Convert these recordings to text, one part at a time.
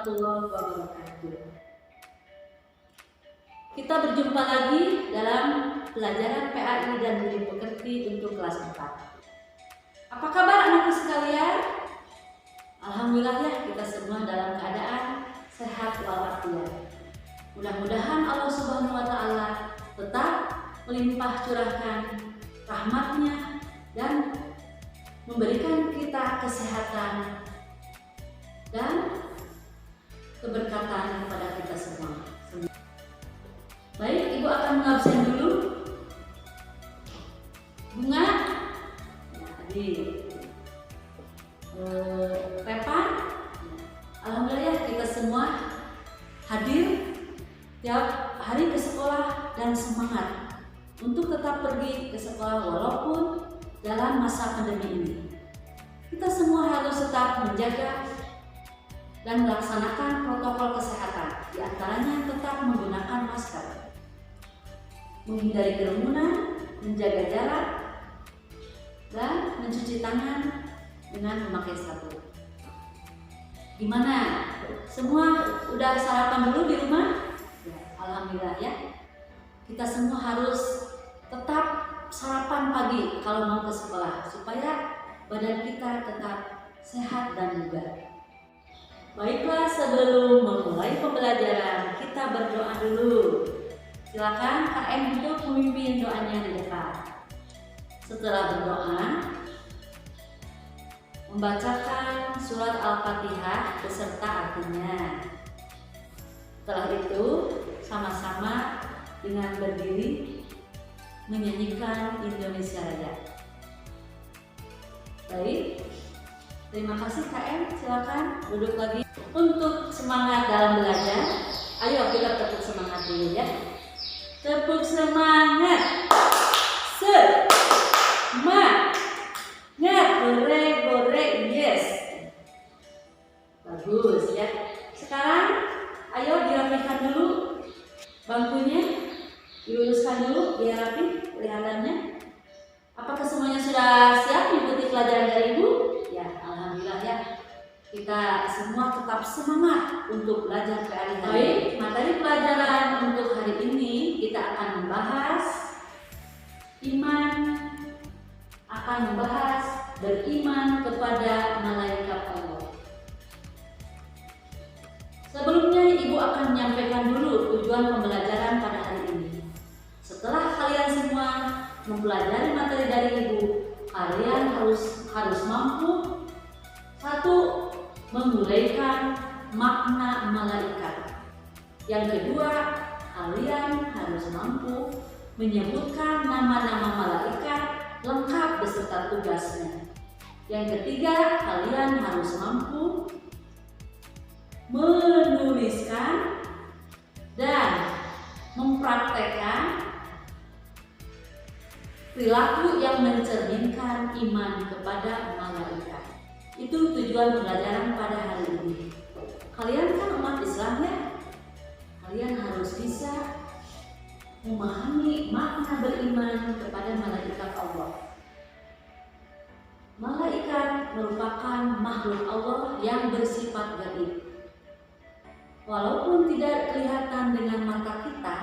warahmatullahi wabarakatuh. Kita berjumpa lagi dalam pelajaran PAI dan Budi Pekerti untuk kelas 4. Apa kabar anakku sekalian? Alhamdulillah ya, kita semua dalam keadaan sehat walafiat. Mudah-mudahan Allah Subhanahu wa Ta'ala tetap melimpah curahkan rahmatnya dan memberikan kita kesehatan dan keberkatan kepada kita semua. Baik, Ibu akan mengabsen dulu. Bunga, Pepan, alhamdulillah ya, kita semua hadir tiap hari ke sekolah dan semangat untuk tetap pergi ke sekolah walaupun dalam masa pandemi ini. Kita semua harus tetap menjaga dan melaksanakan protokol kesehatan, di antaranya tetap menggunakan masker, menghindari kerumunan, menjaga jarak, dan mencuci tangan dengan memakai sabun. Gimana? Semua udah sarapan dulu di rumah? Ya, alhamdulillah ya. Kita semua harus tetap sarapan pagi kalau mau ke sekolah supaya badan kita tetap sehat dan bugar. Baiklah, sebelum memulai pembelajaran kita berdoa dulu. Silakan KM untuk memimpin doanya di depan. Setelah berdoa, membacakan surat Al-Fatihah beserta artinya. Setelah itu, sama-sama dengan berdiri menyanyikan Indonesia Raya. Baik, terima kasih KM. Silakan duduk lagi. Untuk semangat dalam belajar, ayo kita tepuk semangat dulu ya. Tepuk semangat. Semangat. Gore, yes. Bagus ya. Sekarang ayo dirapikan dulu bangkunya, diluruskan dulu biar rapi kelihatannya. Apakah semuanya sudah siap mengikuti pelajaran dari Ibu? Ya, alhamdulillah ya. Kita semua tetap semangat untuk belajar PAI. Baik, materi pelajaran untuk hari ini kita akan membahas iman, akan membahas beriman kepada malaikat Allah. Sebelumnya Ibu akan menyampaikan dulu tujuan pembelajaran pada hari ini. Setelah kalian semua mempelajari materi dari Ibu, kalian harus mampu satu, menguraikan makna malaikat. Yang kedua, kalian harus mampu menyebutkan nama-nama malaikat lengkap beserta tugasnya. Yang ketiga, kalian harus mampu menuliskan dan mempraktekkan perilaku yang mencerminkan iman kepada malaikat. Itu tujuan pembelajaran pada hari ini. Kalian kan umat Islam ya? Kalian harus bisa memahami makna beriman kepada malaikat Allah. Malaikat merupakan makhluk Allah yang bersifat gaib. Walaupun tidak kelihatan dengan mata kita,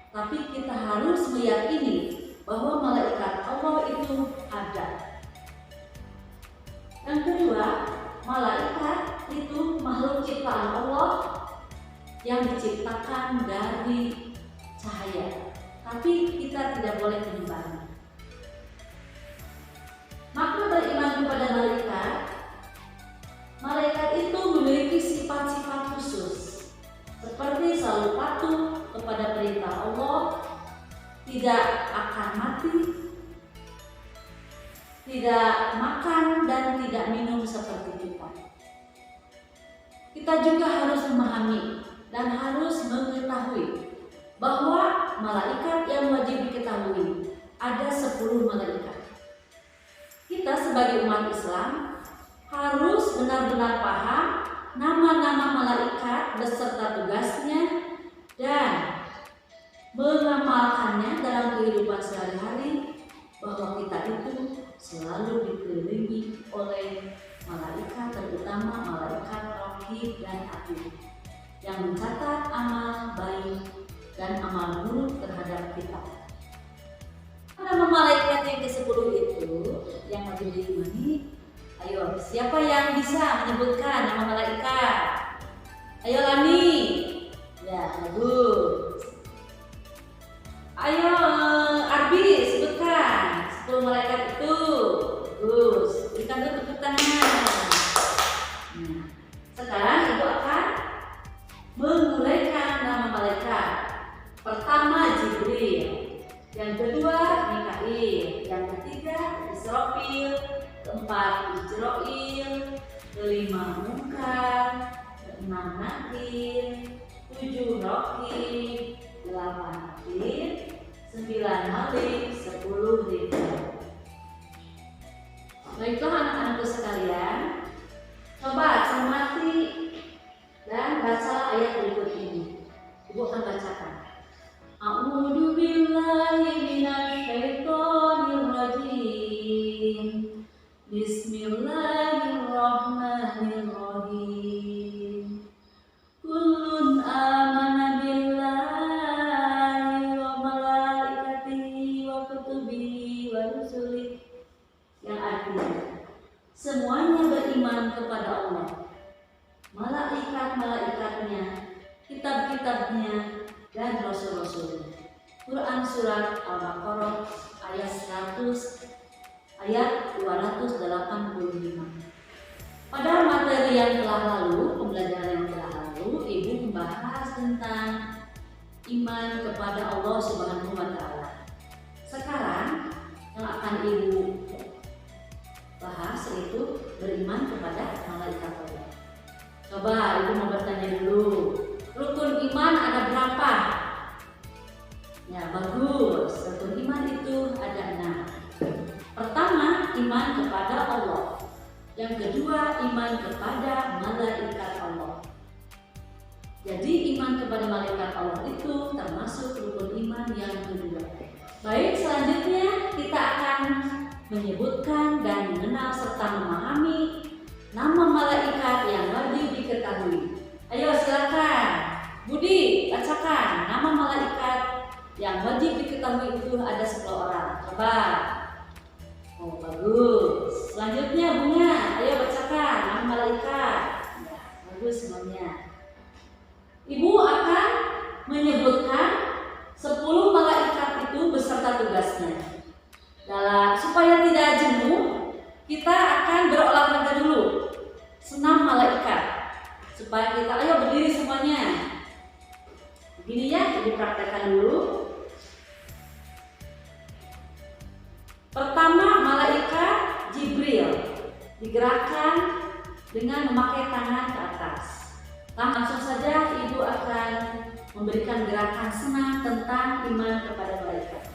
tapi kita harus meyakini bahwa malaikat Allah itu ada. Yang kedua, malaikat itu makhluk ciptaan Allah yang diciptakan dari cahaya, tapi kita tidak boleh menyembahnya. Makna beriman kepada malaikat itu memiliki sifat-sifat khusus, seperti selalu patuh kepada perintah Allah, tidak akan mati, tidak makan dan tidak minum seperti kita. Kita juga harus memahami dan harus mengetahui bahwa malaikat yang wajib diketahui ada 10 malaikat. Kita sebagai umat Islam harus benar-benar paham nama-nama malaikat beserta tugasnya dan mengamalkannya dalam kehidupan sehari-hari, bahwa kita itu selalu dikelilingi oleh malaikat, terutama malaikat Raqib dan Atid. yang mencatat amal baik dan amal buruk terhadap kita. Nama malaikat yang ke-10 itu yang wajib diimani. Ayo, siapa yang bisa menyebutkan nama malaikat? Ayo Lani. Ya, bagus. Ayo Arbi, sebutkan 10 malaikat itu. Bagus. Berikan dulu tepuk tangan. Nah, sekarang ibu akan menguraikan nama malaikat. Pertama Jibril, yang kedua Mikail, yang ketiga Israfil, keempat Ijroil, kelima Munkar, keenam Nakir, 7 Rokib, 8 Atid, 9 Malik, 10 Ridwan. Baiklah anak-anakku sekalian, coba cermati dan baca ayat berikut ini. Ibu akan bacakan. A'udzu billahi minasyaitonir rajim. Bismillahirrahmanirrahim. Kullun amana billahi wa malaikatihi wa kutubihi wa rusulihi. Yang artinya semuanya beriman kepada Allah, malaikat-malaikatnya, kitab-kitabnya, dan rasul-rasulnya. Quran Surat Al-Baqarah ayat 285. Pada materi yang telah lalu, pembelajaran yang telah lalu, ibu membahas tentang iman kepada Allah Subhanahu wa Ta'ala. Sekarang yang akan ibu bahas yaitu beriman kepada malaikat Allah. Coba ibu mau bertanya dulu, rukun iman ada berapa? Ya, bagus. Rukun iman itu ada 6. Pertama, iman kepada Allah. Yang kedua, iman kepada malaikat Allah. Jadi iman kepada malaikat Allah itu termasuk rukun iman yang kedua. Baik, selanjutnya kita akan menyebutkan dan mengenal serta memahami nama malaikat yang wajib diketahui. Ayo silakan, Budi, bacakan nama malaikat yang wajib diketahui itu ada 10 orang. Coba. Oh, bagus. Selanjutnya Bunga, ayo bacakan nama malaikat. Ya, bagus semuanya. Ibu akan menyebutkan 10 malaikat itu beserta tugasnya. Supaya tidak jenuh, kita akan berolahraga dulu. Senam malaikat. Supaya kita, ayo berdiri semuanya. Begini ya, ibu praktekkan dulu. Pertama, malaikat Jibril digerakkan dengan memakai tangan ke atas. Langsung saja ibu akan memberikan gerakan senam tentang iman kepada malaikat.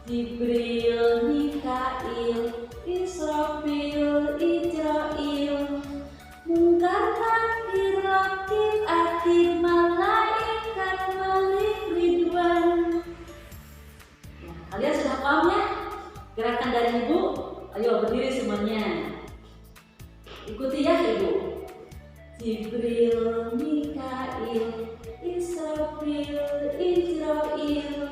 Jibril, Mikail, Israfil, Ijroil, Munkar, Nakir, Rokib, Atid, malaikat, Malik, Ridwan. Nah, kalian sudah paham ya gerakan dari ibu? Ayo berdiri semuanya. Ikuti ya ibu. Jibril, Mikail, Israfil, Ijroil,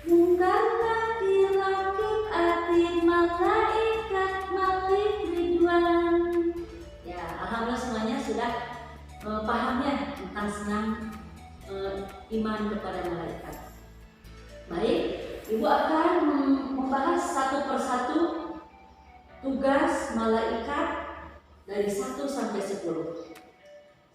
Munkar, Nakir, Rokib, Atid, malaikat, Malik, Ridwan. Ya, alhamdulillah semuanya sudah paham ya tentang senam iman kepada malaikat. Baik, ibu akan membahas satu persatu tugas malaikat dari 1 sampai 10.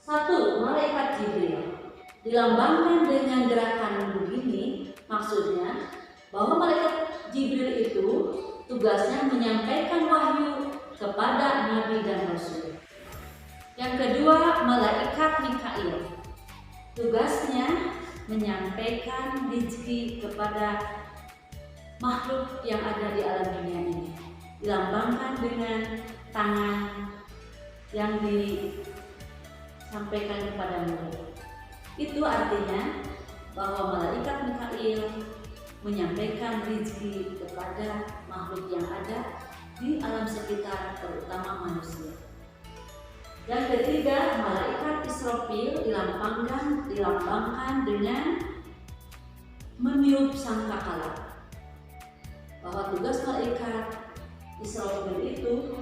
1. Malaikat Jibril dilambangkan dengan gerakan begini. Maksudnya bahwa malaikat Jibril itu tugasnya menyampaikan wahyu kepada nabi dan rasul. Yang kedua, malaikat Mikail tugasnya menyampaikan rezeki kepada makhluk yang ada di alam dunia ini. Dilambangkan dengan tangan yang disampaikan kepada murid. Itu artinya bahwa malaikat Mikail menyampaikan rezeki kepada makhluk yang ada di alam sekitar, terutama manusia. Yang ketiga, malaikat Israfil dilambangkan dengan meniup sangkakala. Bahwa tugas malaikat Israfil itu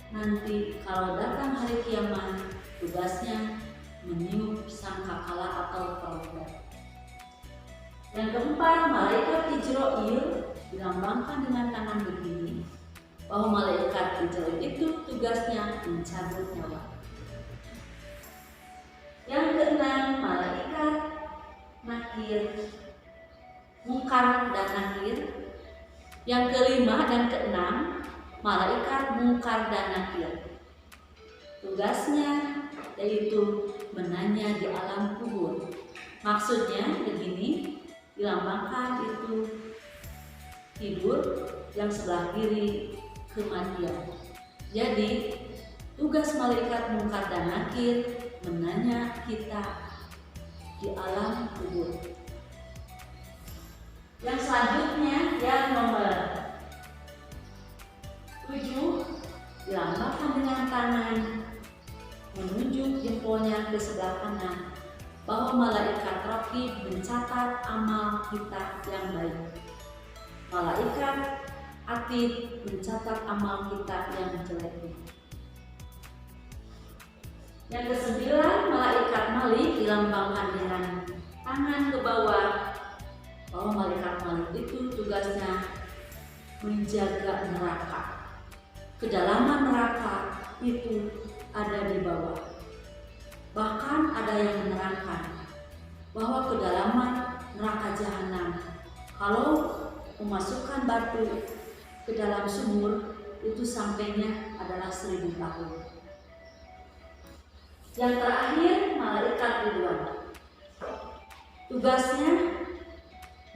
nanti kalau datang hari kiamat, tugasnya meniup sangkakala atau trompet. Yang keempat, malaikat Ijroil dilambangkan dengan tangan begini, bahwa malaikat Ijroil itu tugasnya mencabut nyawa. Yang keenam, malaikat Nakir, Mungkar dan Nakir. Yang kelima dan keenam, malaikat Mungkar dan Nakir. Tugasnya yaitu menanya di alam kubur. Maksudnya begini, dilambangkan itu tidur, yang sebelah kiri kematian. Jadi tugas malaikat Mungkar dan Nakir menanya kita di alam kubur. Yang selanjutnya yang nomor 7, dilambangkan dengan tangan menunjuk jempolnya ke sebelah kanan, bahwa malaikat Raqib mencatat amal kita yang baik. Malaikat Atid mencatat amal kita yang jelek. Yang kesembilan, malaikat Malik dilambangkan dengan tangan ke bawah, bahwa malaikat Malik itu tugasnya menjaga neraka. Kedalaman neraka itu ada di bawah. Bahkan ada yang menerangkan bahwa kedalaman neraka jahanam, kalau memasukkan batu ke dalam sumur, itu sampainya adalah 1000 tahun. Yang terakhir, malaikat Ridwan. Tugasnya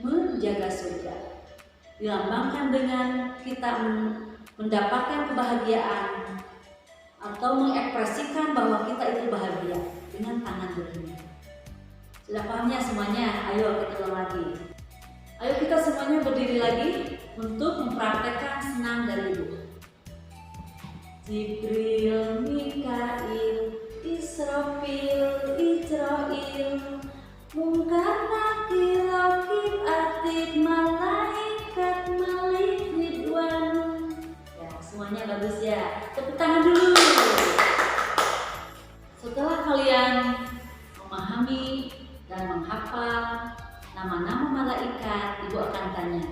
menjaga surga. Dilambangkan dengan kita mendapatkan kebahagiaan atau mengekspresikan bahwa kita itu bahagia dengan tangan begini. Sudah pahamnya semuanya? Ayo kita ulang lagi. Ayo kita semuanya berdiri lagi untuk mempraktekkan senam dari ibu. Jibril, Mikail, Israfil, Ijroil, Mungkar, Nakir, Raqib, Atid, malaikat Malik, Ridwan. Ya, semuanya bagus ya. Tepuk tangan dulu. Setelah kalian memahami dan menghafal nama-nama malaikat, ibu akan tanya.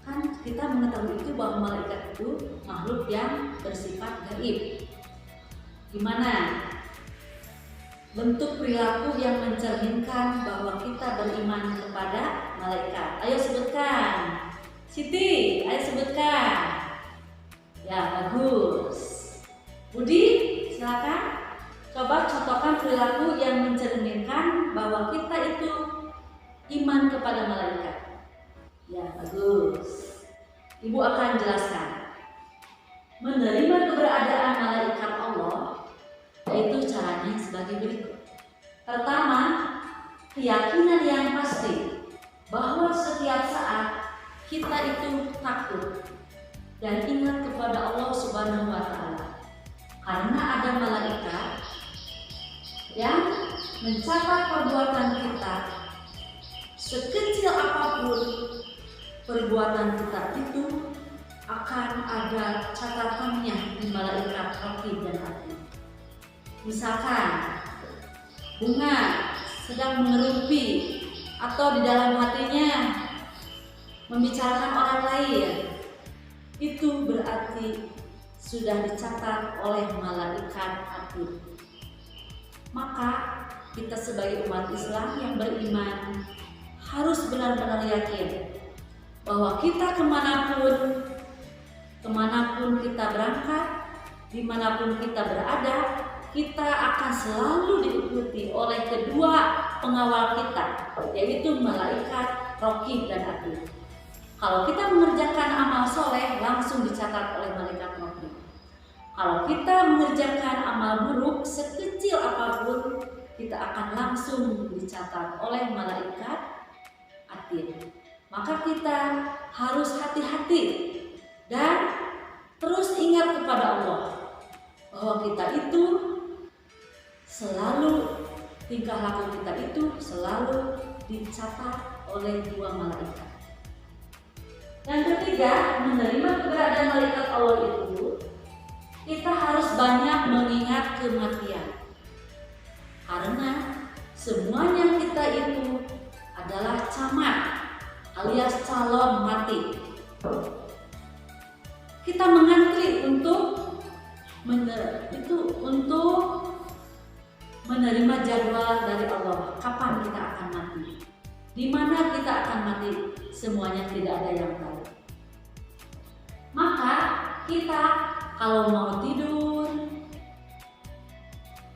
Kan kita mengetahui itu bahwa malaikat itu makhluk yang bersifat gaib. Gimana bentuk perilaku yang mencerminkan bahwa kita beriman kepada malaikat? Ayo sebutkan. Siti, ayo sebutkan. Ya, bagus. Budi, silakan. Coba contohkan perilaku yang mencerminkan bahwa kita itu iman kepada malaikat. Ya, bagus. Ibu akan jelaskan. Menerima keberadaan malaikat Allah, yaitu caranya sebagai berikut. Pertama, keyakinan yang pasti bahwa setiap saat kita itu takut dan ingat kepada Allah Subhanahu wa Ta'ala, karena ada malaikat yang mencatat perbuatan kita. Sekecil apapun perbuatan kita itu akan ada catatannya di malaikat Raqib dan Atid. Misalkan bunga sedang mengerupi atau di dalam hatinya membicarakan orang lain, itu berarti sudah dicatat oleh malaikat Atid. Maka kita sebagai umat Islam yang beriman harus benar-benar yakin bahwa kita kemanapun kita berangkat, dimanapun kita berada, kita akan selalu diikuti oleh kedua pengawal kita, yaitu malaikat Raqib dan Atid. Kalau kita mengerjakan amal soleh, langsung dicatat oleh malaikat Raqib. Kalau kita mengerjakan amal buruk sekecil apapun, kita akan langsung dicatat oleh malaikat Atid. Maka kita harus hati-hati dan terus ingat kepada Allah bahwa kita itu selalu, tingkah laku kita itu selalu dicatat oleh 2 malaikat. Yang ketiga, menerima keberadaan malaikat Allah itu, kita harus banyak mengingat kematian. Karena semuanya kita itu adalah camat alias calon mati. Kita mengantri untuk menerima jadwal dari Allah. Kapan kita akan mati? Di mana kita akan mati? Semuanya tidak ada yang tahu. Maka kita kalau mau tidur,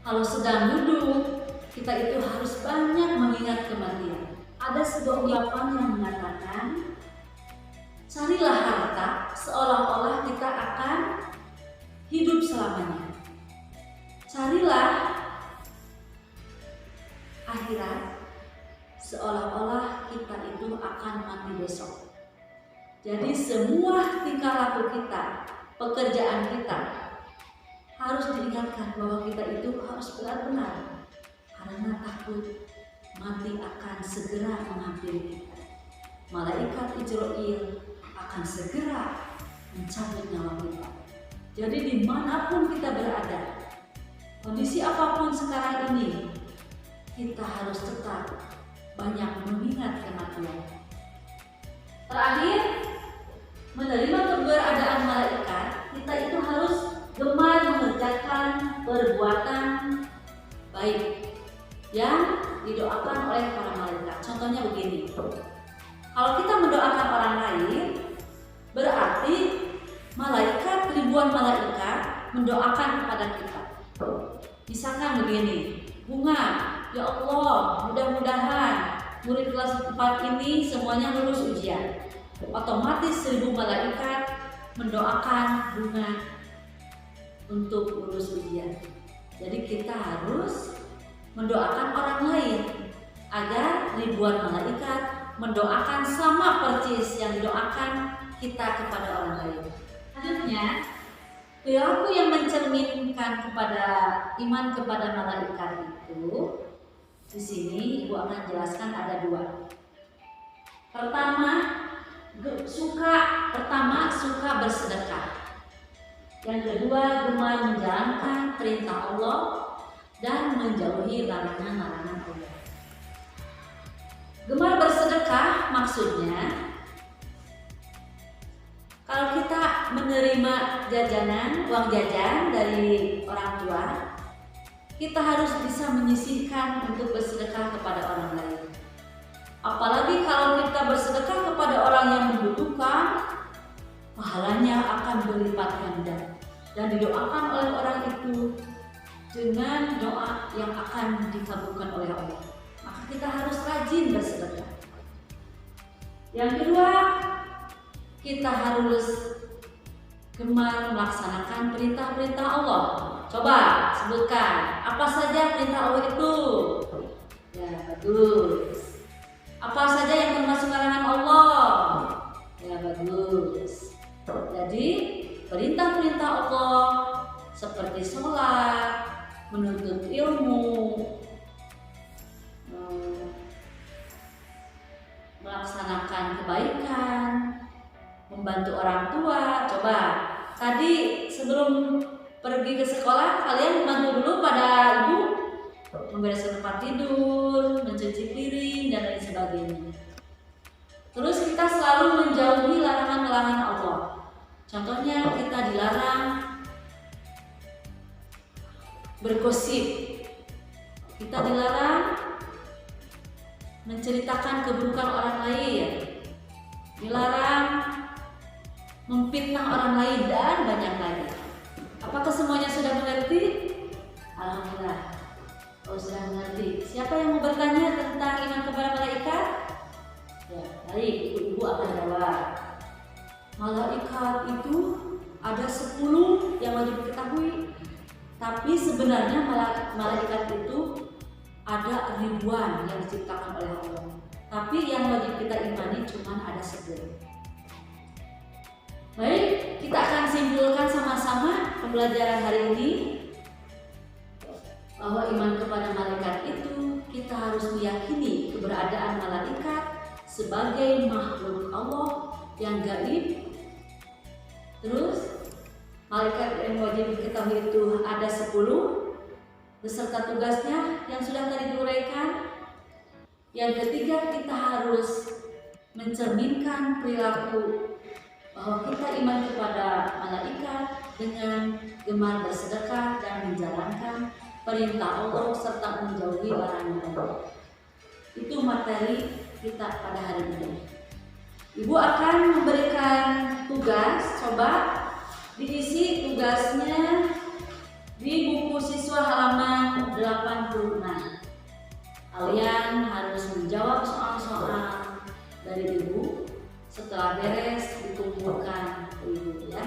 kalau sedang duduk, kita itu harus banyak mengingat kematian. Ada sebuah ungkapan yang mengatakan, carilah harta seolah-olah kita akan hidup selamanya. Carilah akhirat seolah-olah kita itu akan mati besok. Jadi semua tingkah laku kita, pekerjaan kita harus diingatkan bahwa kita itu harus benar-benar, karena takut mati akan segera menghampiri kita. Malaikat Israil akan segera mencabut nyawa kita. Jadi dimanapun kita berada, kondisi apapun sekarang ini, kita harus tetap banyak mengingat kematian. Terakhir, menerima keberadaan malaikat, kita itu harus gemar mengerjakan perbuatan baik yang didoakan oleh para malaikat. Contohnya begini, kalau kita mendoakan orang lain, berarti ribuan malaikat mendoakan kepada kita. Misalkan begini, Bunga, ya Allah, mudah-mudahan murid kelas 4 ini semuanya lulus ujian. Otomatis 1000 malaikat mendoakan Bunga untuk lulus ujian. Jadi kita harus mendoakan orang lain agar ribuan malaikat mendoakan sama persis yang didoakan kita kepada orang lain. Selanjutnya, perilaku yang mencerminkan kepada iman kepada malaikat itu, di sini Ibu akan jelaskan ada 2. Pertama suka bersedekah. Yang kedua, gemar menjalankan perintah Allah dan menjauhi larangan-larangan Allah. Gemar bersedekah maksudnya, kalau kita menerima jajanan, uang jajan dari orang tua, kita harus bisa menyisihkan untuk bersedekah kepada orang lain. Apalagi kalau kita bersedekah kepada orang yang membutuhkan, pahalanya akan berlipat ganda dan didoakan oleh orang itu dengan doa yang akan dikabulkan oleh Allah. Maka kita harus rajin bersedekah. Yang kedua, kita harus gemar melaksanakan perintah-perintah Allah. Coba sebutkan, apa saja perintah Allah itu? Ya, bagus. Apa saja yang termasuk larangan Allah? Ya, bagus. Jadi perintah-perintah Allah seperti sholat, menuntut ilmu, melaksanakan kebaikan, membantu orang tua. Coba tadi sebelum pergi ke sekolah, kalian membantu dulu pada ibu membereskan tempat tidur, mencuci piring, dan lain sebagainya. Terus kita selalu menjauhi larangan-larangan Allah. Contohnya kita dilarang bergosip, kita dilarang menceritakan keburukan orang lain, dilarang memfitnah orang lain, dan banyak lagi. Apakah semuanya sudah mengerti? Alhamdulillah, sudah mengerti. Siapa yang mau bertanya tentang iman kepada malaikat? Ya, mari ibu-ibu akan jawab. Malaikat itu ada 10 yang wajib diketahui. Tapi sebenarnya malaikat itu ada ribuan yang diciptakan oleh Allah. Tapi yang wajib kita imani cuma ada 10. Baik, kita akan simpulkan sama-sama. sama-sama pembelajaran hari ini bahwa iman kepada malaikat itu kita harus meyakini keberadaan malaikat sebagai makhluk Allah yang gaib. Terus malaikat yang wajib diketahui itu ada 10 beserta tugasnya yang sudah tadi diuraikan. Yang ketiga, kita harus mencerminkan perilaku bahwa kita iman kepada malaikat dengan gemar bersedekah dan menjalankan perintah Allah serta menjauhi larangan. Itu materi kita pada hari ini. Ibu akan memberikan tugas, coba diisi tugasnya di buku siswa halaman 86. Kalian harus menjawab soal-soal dari ibu. Setelah beres dikumpulkan ke ibu ya.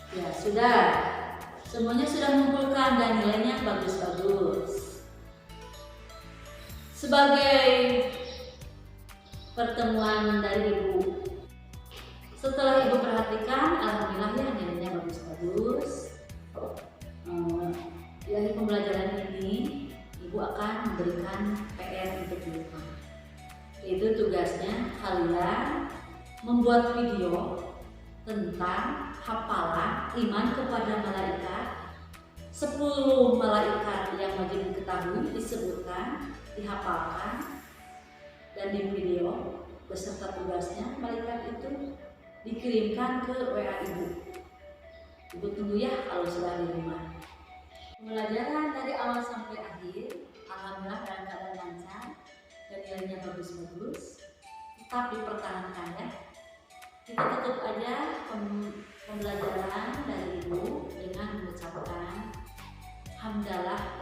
Ya sudah, semuanya sudah mengumpulkan dan nilainya bagus-bagus. Sebagai pertemuan dari ibu, setelah ibu perhatikan, alhamdulillah ya nilainya bagus-bagus. Dari pembelajaran ini, ibu akan memberikan PR untuk di rumah. Itu tugasnya kalian membuat video tentang hafalan iman kepada malaikat. 10 malaikat yang wajib diketahui disebutkan, dihafalkan, dan di video beserta tugasnya malaikat itu dikirimkan ke WA ibu. Ibu tunggu ya kalau sudah di rumah. Pembelajaran dari awal sampai akhir, alhamdulillah dalam keadaan lancar dan nilainya bagus-bagus. Tetap dipertahankan ya. Kita tutup aja pembelajaran dari ibu dengan mengucapkan hamdalah